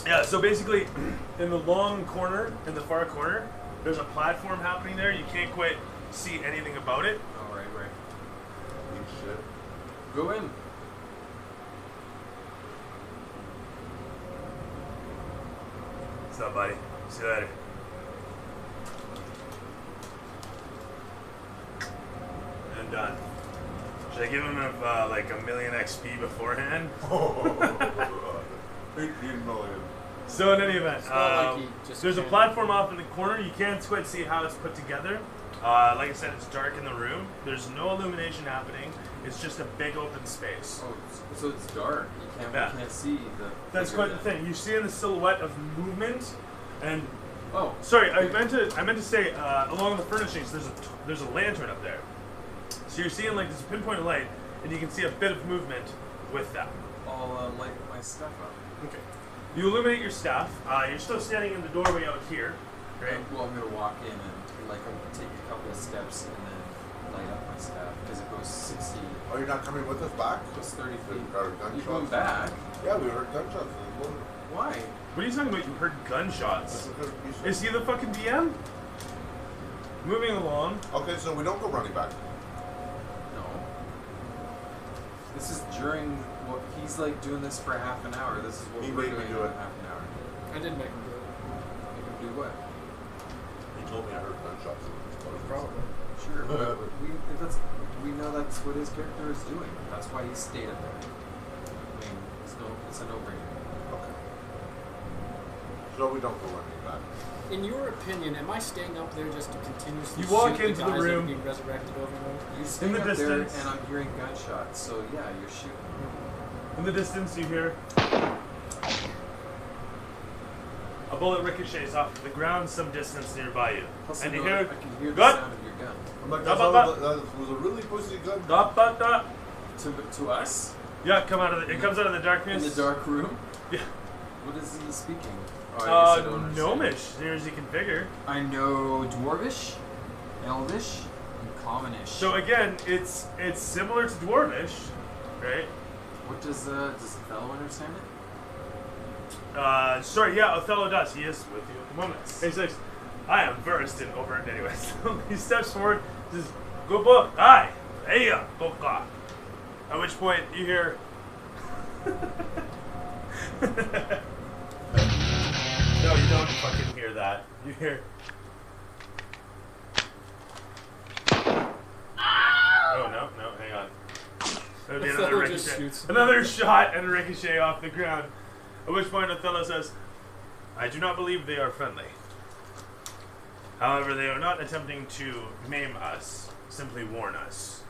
Yeah, so basically, in the long corner, in the far corner, there's a platform happening there. You can't quite see anything about it. Oh, right. Eat shit. Go in. What's up, buddy? See you later. And done. Should I give him like a million XP beforehand? 18 million. So in any event, It's not like he just there's a can't- platform off in the corner. You can't quite see how it's put together. Like I said, it's dark in the room. There's no illumination happening. It's just a big open space. Oh, so it's dark. You can't see the. That's figure quite the then. thing. You see in the silhouette of movement, and Oh, sorry, I meant to say along the furnishings, there's a lantern up there. So you're seeing like this pinpoint of light, and you can see a bit of movement with that. I'll light my stuff up. Okay. You illuminate your staff. You're still standing in the doorway out here, right? Well, I'm gonna walk in and I'll take a couple of steps and then light up my staff because it goes 60. Oh, you're not coming with us back? It goes 30 We feet. heard gunshots. You're going back? Yeah, we heard gunshots. There's one- Why? What are you talking about? You heard gunshots. That's a good piece of- Is he the fucking DM? Moving along. Okay, so we don't go running back. No. This is during what he's like doing this for half an hour. This is what He we're made me doing do in it. half an hour. I did make him do it. You can do what? He told me I heard gunshots. Probably. Sure, but we know that's what his character is doing. That's why he stayed up there. I mean, it's a no-brainer. Okay. So we don't go running back. In your opinion, am I staying up there just to continuously You walk shoot into the guys that are room. being resurrected over and over? You're staying the up there, distance. and I'm hearing gunshots. So yeah, you're shooting. In the distance, you hear a bullet ricochets off the ground some distance nearby you. Plus, And I you know hear, I can hear the "Gut!" sound of your gun. I'm like, Ba, that, ba, ba. that was a really pussy gun. Da, ba, da. To us? Yeah, it comes out of the In darkness. the dark room? Yeah. What is he speaking? Oh, I guess I don't understand. Gnomish, near as you can figure. I know Dwarvish, Elvish, and Commonish. So again, it's similar to Dwarvish, right? What does the fellow understand it? Sorry, yeah, Othello does. He is with you at the moment. He says, I am versed in overt anyways. He steps forward, says, Good book, aye, hey ya, boka. At which point you hear No, you don't fucking hear that. You hear Oh no, hang on. That would be another Othello just ricochet. shoots. Another shot and a ricochet off the ground. At which point Othello says, I do not believe they are friendly. However, they are not attempting to maim us, simply warn us.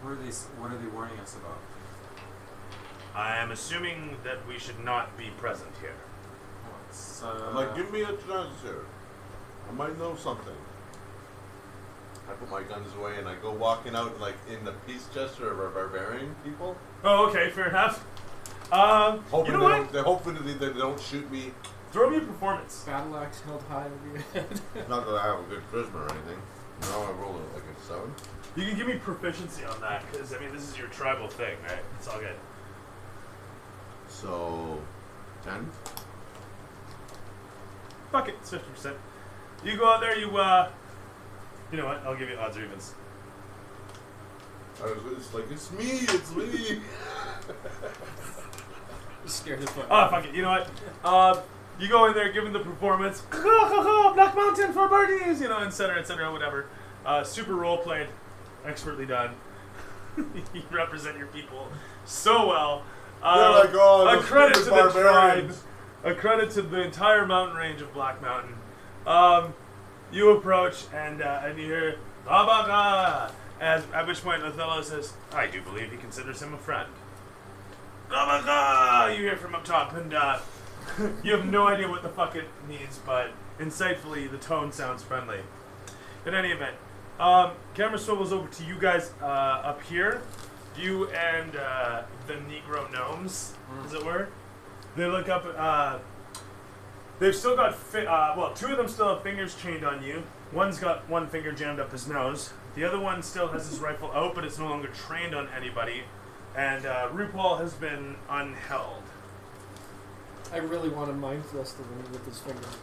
What are they warning us about? I am assuming that we should not be present here. What's I'm like, give me a chance here. I might know something. I put my guns away and I go walking out like in the peace gesture of our barbarian people. Oh, okay, fair enough. Hoping You know what? hopefully they don't shoot me. Throw me a performance. Battle axe held high over your head. Not that I have a good charisma or anything. No, I roll it like a 7. You can give me proficiency on that, because, I mean, this is your tribal thing, right? It's all good. So, 10. Fuck it, it's 50%. You go out there, you know what? I'll give you odds or evens. It's like, it's me. He's scared as fuck. Oh, fuck it. You know what? You go in there, give him the performance. Black Mountain for birdies, you know, et cetera, whatever. Super role played, expertly done. You represent your people so well. They're like, oh, a those credit to stupid the tribe. barbarians. A credit to the entire mountain range of Black Mountain. You approach and you hear Babaga, at which point Othello says, I do believe he considers him a friend. Babaga! You hear from up top, and you have no idea what the fuck it means, but insightfully, the tone sounds friendly. In any event, camera swivels over to you guys up here. You and the Negro gnomes, as it were. They look up. They've still got, well, 2 of them still have fingers chained on you. One's got one finger jammed up his nose. The other one still has his rifle out, but it's no longer trained on anybody. And RuPaul has been unheld. I really want to mind thrust the one with his fingers.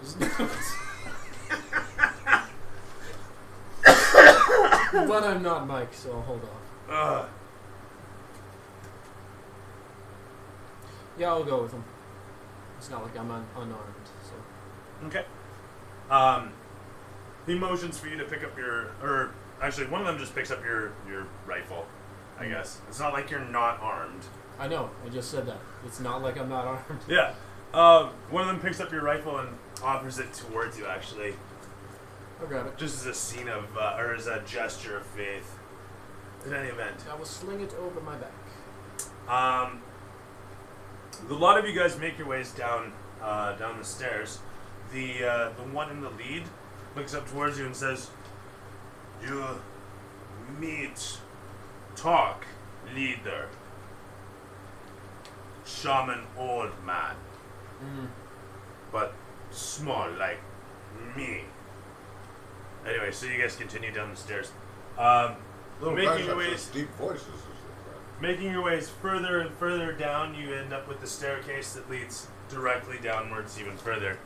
But I'm not Mike, so I'll hold off. Yeah, I'll go with him. It's not like I'm unarmed, so. Okay. The motions for you to pick up or actually, one of them just picks up your rifle, I guess. It's not like you're not armed. I know, I just said that. It's not like I'm not armed. Yeah. One of them picks up your rifle and offers it towards you, actually. I'll grab it. Just as a scene of, or as a gesture of faith. In any event. I will sling it over my back. A lot of you guys make your ways down the stairs. The one in the lead looks up towards you and says, "You meet, talk, leader, shaman, old man, but small like me." Anyway, so you guys continue down the stairs. Making your ways, deep voices. making your ways further and further down, you end up with the staircase that leads directly downwards even further.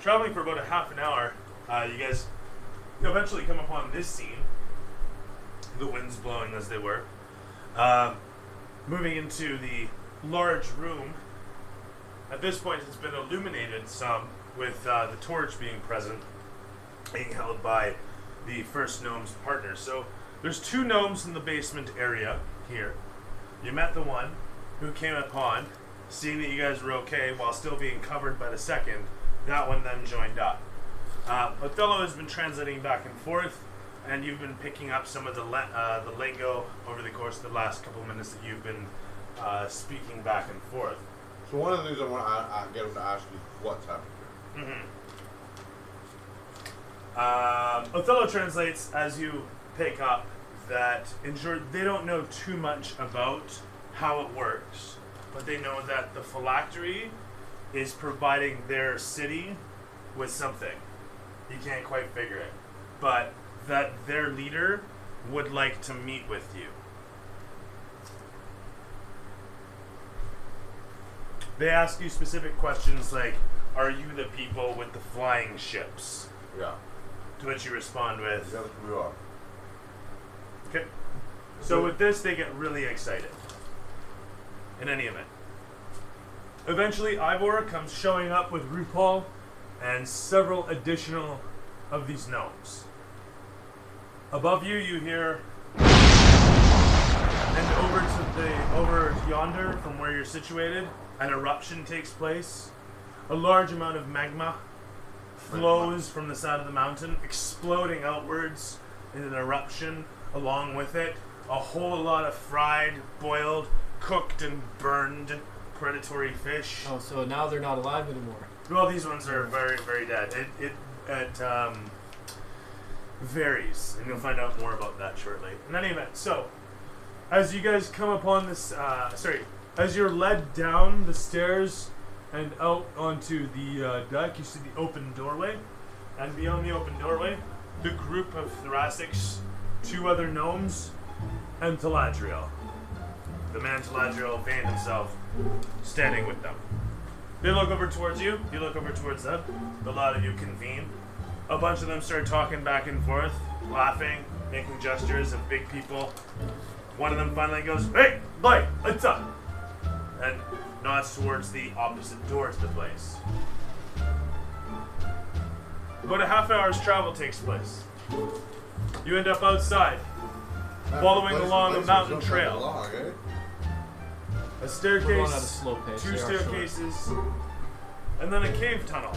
Traveling for about a half an hour, you guys eventually come upon this scene. The winds blowing as they were. Moving into the large room. At this point, it's been illuminated some, with the torch being present, being held by the first gnome's partner. So there's 2 gnomes in the basement area here. You met the one who came upon, seeing that you guys were okay while still being covered by the second. That one then joined up. Othello has been translating back and forth, and you've been picking up some of the lingo over the course of the last couple of minutes that you've been speaking back and forth. So one of the things I want to get him to ask is what's happening here. Othello translates as you pick up that, in short, they don't know too much about how it works, but they know that the phylactery is providing their city with something. You can't quite figure it, but that their leader would like to meet with you. They ask you specific questions like, "Are you the people with the flying ships?" Yeah. To which you respond with, Yes, we are. okay. So with this, they get really excited. In any event. Eventually, Ivor comes showing up with RuPaul and several additional of these gnomes. Above you, you hear, and over yonder, from where you're situated, an eruption takes place. A large amount of magma flows from the side of the mountain, exploding outwards in an eruption. Along with it, a whole lot of fried, boiled, cooked, and burned predatory fish. Oh, so now they're not alive anymore. Well, these ones are very, very dead. It varies, and you'll find out more about that shortly. In any event, so as you guys come upon this, as you're led down the stairs and out onto the deck, you see the open doorway, and beyond the open doorway, the group of thoracics, 2 other gnomes, and Taladriel. The man Taladriel feigned himself standing with them. They look over towards you, you look over towards them, a lot of you convene. A bunch of them start talking back and forth, laughing, making gestures of big people. One of them finally goes, "Hey, boy, what's up?" and nods towards the opposite door to the place. About a half hour's travel takes place. You end up outside, following along a mountain trail. Along, eh? A We're going at a staircase, slow pace. 2 They are short. staircases, and then a cave tunnel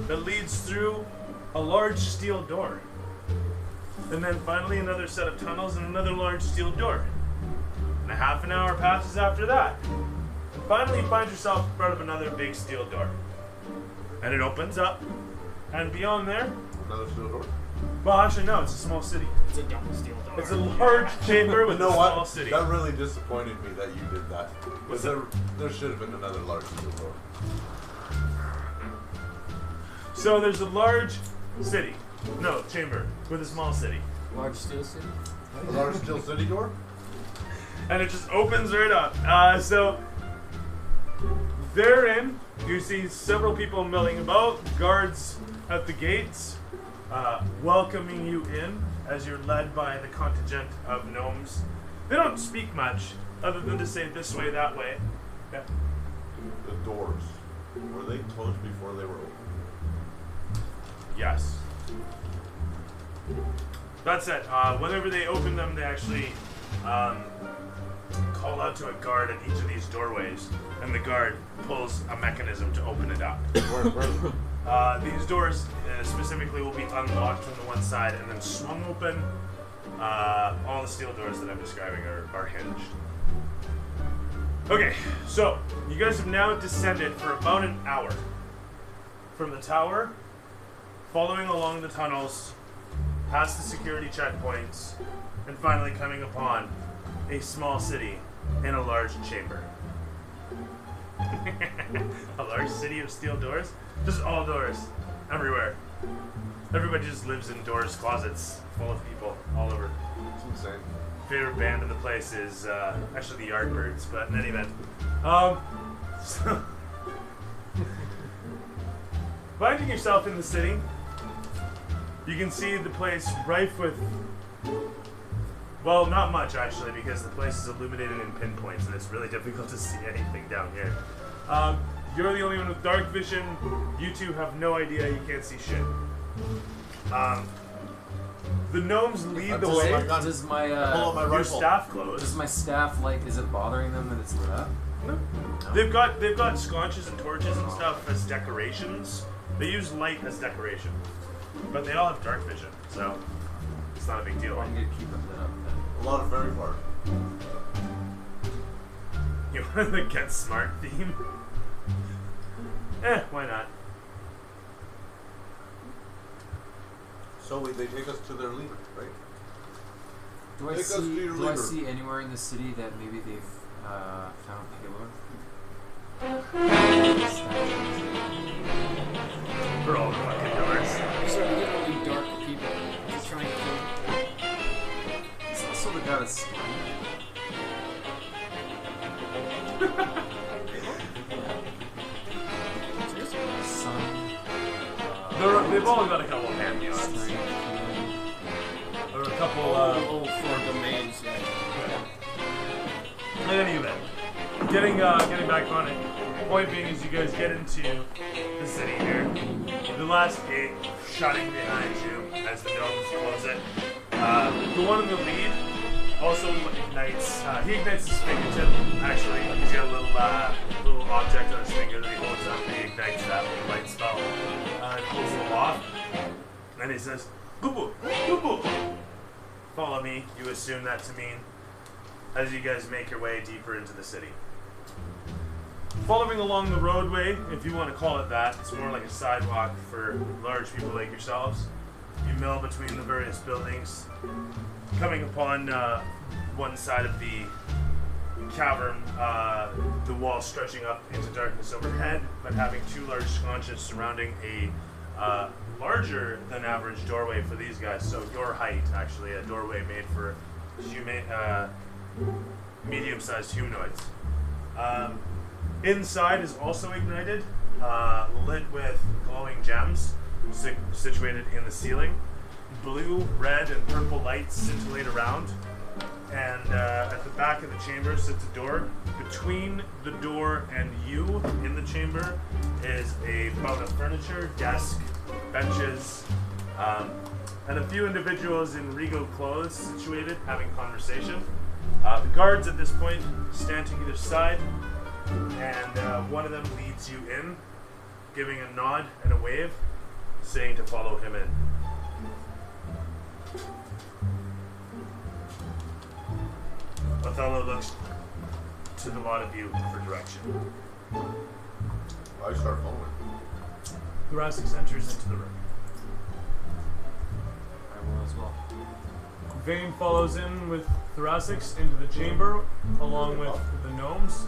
that leads through a large steel door. And then finally another set of tunnels and another large steel door. And a half an hour passes after that. And finally you find yourself in front of another big steel door. And it opens up, and beyond there, Another steel door. well actually no, it's a small city. It's a double steel door. It's a large chamber with You know a small what? city. That really disappointed me that you did that. Because there should have been another large steel door. So there's a large city. No, chamber with a small city. Large steel city? A large steel city door? And it just opens right up. So Therein, you see several people milling about, guards at the gates, welcoming you in as you're led by the contingent of gnomes. They don't speak much, other than to say this way, that way. Yeah. The doors, were they closed before they were open? Yes. That's it. Whenever they open them, they actually call out to a guard at each of these doorways, and the guard pulls a mechanism to open it up. These doors specifically will be unlocked from the one side and then swung open. All the steel doors that I'm describing are hinged. Okay, so you guys have now descended for about an hour from the tower, following along the tunnels, past the security checkpoints, and finally coming upon a small city in a large chamber. A large city of steel doors? Just all doors, everywhere. Everybody just lives in doors, closets, full of people all over. It's insane. Favorite band in the place is actually the Yardbirds, but in any event. So finding yourself in the city, you can see the place rife with, well, not much actually, because the place is illuminated in pinpoints and it's really difficult to see anything down here. You're the only one with dark vision. You two have no idea, you can't see shit. The gnomes lead the way. Does my Your rifle. staff glows. does my staff is it bothering them that it's lit up? No. They've got sconces and torches and stuff as decorations. They use light as decoration, but they all have dark vision, so it's not a big deal. I need to keep it lit up then. A lot of very far. You want the Get Smart theme? Why not? So they take us to their leader, right? Do I Take us to see? your Do I leader. see anywhere in the city that maybe they've found Paylor? For all the fucking doors. These are literally dark people just trying to kill you. He's also the guy that's sun. They've all got a couple of pantheons. Strength, Or a couple, for domains, yeah. in any event, getting back on it. Point being, is you guys get into the city here. The last gate shutting behind you as the gnomes close it. The one in the lead also ignites. He ignites his fingertip. Actually, he's got a little object on his finger that he holds up. And he ignites that with a light spell and pulls it off. And he says, "Boo boo, boo." Follow me. You assume that to mean as you guys make your way deeper into the city. Following along the roadway, if you want to call it that, it's more like a sidewalk for large people like yourselves. You mill between the various buildings, coming upon one side of the cavern, the wall stretching up into darkness overhead, but having two large sconces surrounding a larger than average doorway for these guys. So your height, actually, a doorway made for medium-sized humanoids. Inside is also ignited, lit with glowing gems situated in the ceiling. Blue, red, and purple lights scintillate around. And at the back of the chamber sits a door. Between the door and you in the chamber is a bout of furniture, desk, benches, and a few individuals in regal clothes situated having conversation. The guards at this point stand to either side, and one of them leads you in, giving a nod and a wave, saying to follow him in. Othello looks to the lot of you for direction. I start following. Thoracic enters into the room. I will as well. Vane follows in with Thoracics into the chamber, along with the gnomes.